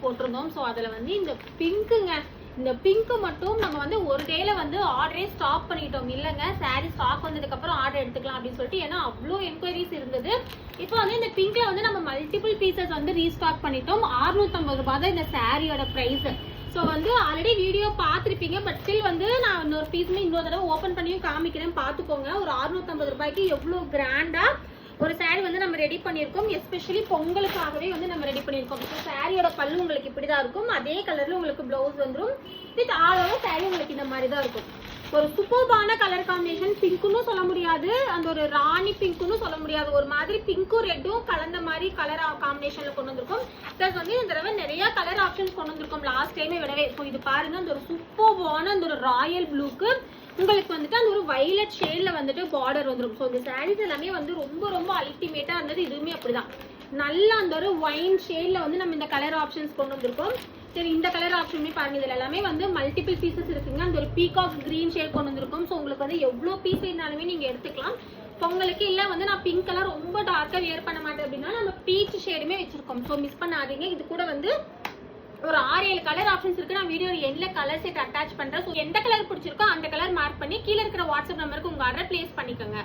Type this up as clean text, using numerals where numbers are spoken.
போட்டிருந்தோம். ஸோ அதில் வந்து இந்த பிங்க்குங்க, இந்த பிங்க்கு மட்டும் நம்ம வந்து ஒரு டேல வந்து ஆர்டரே ஸ்டாப் பண்ணிட்டோம். இல்லைங்க சாரீ ஸ்டாக் வந்ததுக்கப்புறம் ஆர்டர் எடுத்துக்கலாம் அப்படின்னு சொல்லிட்டு, ஏன்னா அவ்வளோ என்கொயரிஸ் இருந்தது. இப்போ வந்து இந்த பிங்க்ல வந்து நம்ம மல்டிபிள் பீசஸ் வந்து ரீஸ்டாக் பண்ணிட்டோம். 650 ரூபாய் தான் இந்த சாரியோட ப்ரைஸ். ஸோ வந்து ஆல்ரெடி வீடியோ பார்த்துருப்பீங்க, பட் ஸ்டில் வந்து நான் இன்னொரு பீஸுமே இன்னொரு தடவை ஓப்பன் பண்ணியும் காமிக்கிறேன், பார்த்துக்கோங்க. ஒரு 650 ரூபாய்க்கு எவ்வளோ கிராண்டாக ஒரு சாரீ வந்து நம்ம ரெடி பண்ணியிருக்கோம். எஸ்பெஷலி பொங்கலுக்காகவே வந்து நம்ம ரெடி பண்ணியிருக்கோம். இப்போ சாரியோட பல்லு உங்களுக்கு இப்படி தான் இருக்கும். அதே கலரில் உங்களுக்கு ப்ளவுஸ் வந்துடும். வித் ஆல் ஓவர் சாரீ உங்களுக்கு இந்த மாதிரி தான் இருக்கும். ஒரு சூப்பர்பான கலர் காம்பினேஷன். பிங்க்குன்னு சொல்ல முடியாது, அந்த ஒரு ராணி பிங்க்குன்னு சொல்ல முடியாது, ஒரு மாதிரி பிங்க்கும் ரெட்டும் கலந்த மாதிரி கலர் காம்பினேஷன்ல கொண்டு வந்திருக்கும். பிளஸ் வந்து இந்த தடவை நிறைய கலர் ஆப்ஷன்ஸ் கொண்டு வந்திருக்கும் லாஸ்ட் டைமே விடவே. இப்போ இது பாருங்க, அந்த ஒரு சூப்பர்பான அந்த ஒரு ராயல் ப்ளூக்கு உங்களுக்கு வந்துட்டு அந்த ஒரு வைலட் ஷேட்ல வந்துட்டு பார்டர் வந்துடும். ஸோ இந்த சாரீஸ் எல்லாமே வந்து ரொம்ப ரொம்ப அல்டிமேட்டா இருந்தது. இதுவுமே அப்படிதான் நல்ல அந்த ஒரு ஒயின் ஷேட்ல வந்து நம்ம இந்த கலர் ஆப்ஷன்ஸ் கொண்டு வந்திருக்கோம். சரி, இந்த கலர் ஆப்ஷனுமே பாருங்க, இதுல எல்லாமே வந்து மல்டிபிள் பீசஸ் இருக்குங்க. அந்த ஒரு பீகாக் கிரீன் ஷேட் கொண்டு வந்திருக்கும். ஸோ உங்களுக்கு வந்து எவ்வளோ பீஸ் இருந்தாலுமே நீங்க எடுத்துக்கலாம். பொங்கலுக்கு இல்லை வந்து நான் பிங்க் கலர் ரொம்ப டார்க்கா வியர் பண்ண மாட்டேன் அப்படின்னா நம்ம பீச் ஷேடுமே வச்சிருக்கோம். ஸோ மிஸ் பண்ணாதீங்க. இது கூட வந்து ஒரு 6-7 கலர் ஆப்ஷன்ஸ் இருக்கு. நான் வீடியோ எந்த கலர் செட் அட்டாச் பண்றேன். ஸோ எந்த கலர் பிடிச்சிருக்கோ அந்த கலர் மார்க் பண்ணி கீழே இருக்கிற வாட்ஸ்அப் நம்பருக்கு உங்க ஆர்டர் பிளேஸ் பண்ணிக்கோங்க.